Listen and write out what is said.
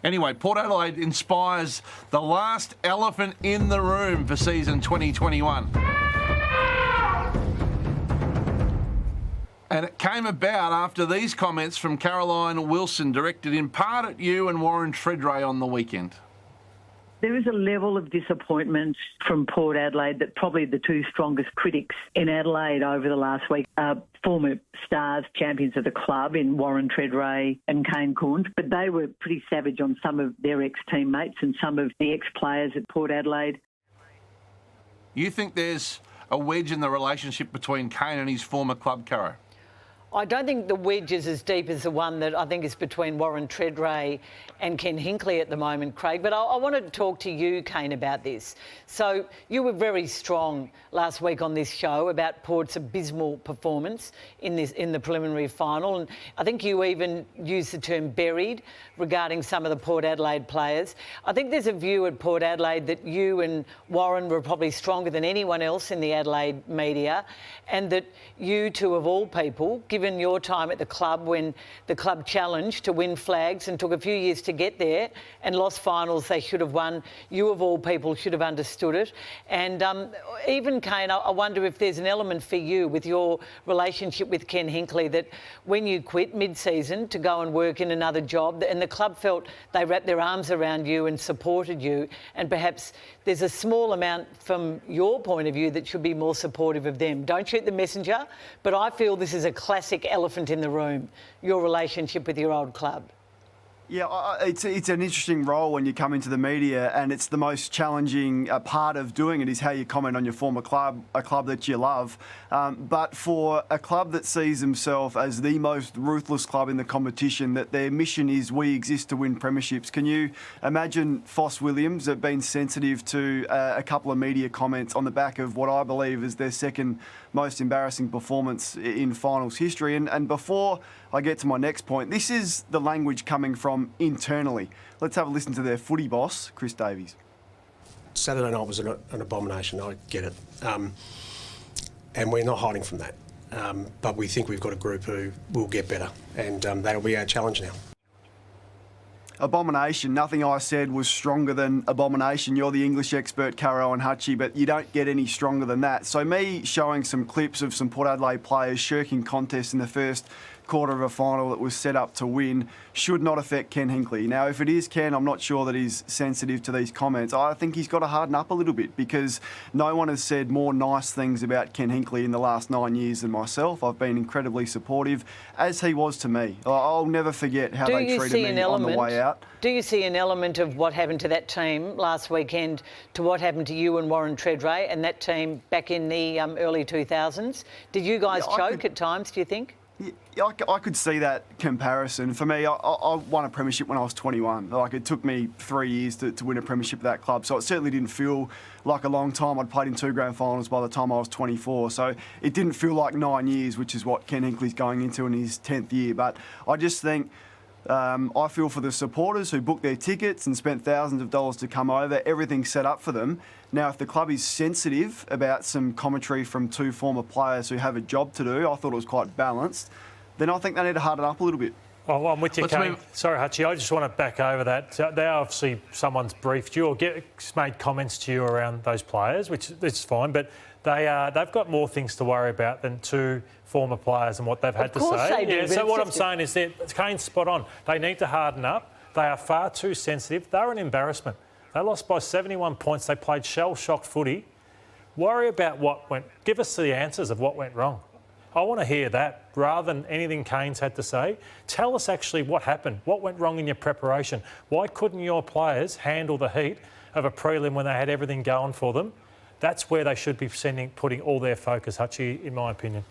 Anyway, Port Adelaide inspires the last elephant in the room for season 2021. And it came about after these comments from Caroline Wilson, directed in part at you and Warren Treadray on the weekend. There is a level of disappointment from Port Adelaide that probably the two strongest critics in Adelaide over the last week are former stars, champions of the club in Warren Treadray and Kane Cornes, but they were pretty savage on some of their ex-teammates and some of the ex-players at Port Adelaide. You think there's a wedge in the relationship between Kane and his former club, Caro? I don't think the wedge is as deep as the one that I think is between Warren Treadray and Ken Hinkley at the moment, Craig. But I wanted to talk to you, Kane, about this. So you were very strong last week on this show about Port's abysmal performance in the preliminary final. And I think you even used the term buried regarding some of the Port Adelaide players. I think there's a view at Port Adelaide that you and Warren were probably stronger than anyone else in the Adelaide media, and that you two, of all people, given your time at the club when the club challenged to win flags and took a few years to get there and lost finals they should have won, you of all people should have understood it. And even, Kane, I wonder if there's an element for you with your relationship with Ken Hinkley that when you quit mid-season to go and work in another job and the club felt they wrapped their arms around you and supported you, and perhaps there's a small amount from your point of view that should be more supportive of them. Don't shoot the messenger, but I feel this is a classic elephant in the room, your relationship with your old club. Yeah, it's an interesting role when you come into the media, and it's the most challenging part of doing it is how you comment on your former club, a club that you love. But for a club that sees themselves as the most ruthless club in the competition, that their mission is we exist to win premierships, can you imagine Foss Williams have been sensitive to a couple of media comments on the back of what I believe is their second most embarrassing performance in finals history? And before I get to my next point, this is the language coming from internally. Let's have a listen to their footy boss, Chris Davies. Saturday night was an abomination, I get it. And we're not hiding from that. But we think we've got a group who will get better, and that'll be our challenge now. Abomination. Nothing I said was stronger than abomination. You're the English expert, Caro and Hutchie, but you don't get any stronger than that. So me showing some clips of some Port Adelaide players shirking contests in the first quarter of a final that was set up to win should not affect Ken Hinkley. Now, if it is Ken, I'm not sure that he's sensitive to these comments. I think he's got to harden up a little bit, because no one has said more nice things about Ken Hinkley in the last 9 years than myself. I've been incredibly supportive, as he was to me. I'll never forget how they treated me on the way out. Do you see an element of what happened to that team last weekend to what happened to you and Warren Treadray and that team back in the early 2000s? Did you guys choke at times, do you think? Yeah, I could see that comparison. For me, I won a premiership when I was 21. Like, it took me 3 years to win a premiership at that club, so it certainly didn't feel like a long time. I'd played in 2 grand finals by the time I was 24, so it didn't feel like 9 years, which is what Ken Hinkley's going into in his 10th year. But I just think I feel for the supporters who booked their tickets and spent thousands of dollars to come over. Everything's set up for them. Now, if the club is sensitive about some commentary from 2 former players who have a job to do, I thought it was quite balanced, then I think they need to harden up a little bit. Oh, I'm with you, Kane. Sorry, Hutchie, I just want to back over that. They obviously, someone's briefed you or made comments to you around those players, which is fine, but they've got more things to worry about than 2 former players and what they've had to say. Of course they do. Yeah, so what I'm saying is that Kane's spot on. They need to harden up. They are far too sensitive. They're an embarrassment. They lost by 71 points. They played shell-shocked footy. Worry about what went... Give us the answers of what went wrong. I want to hear that rather than anything Kane's had to say. Tell us actually what happened. What went wrong in your preparation? Why couldn't your players handle the heat of a prelim when they had everything going for them? That's where they should be putting all their focus, Hutchie, in my opinion.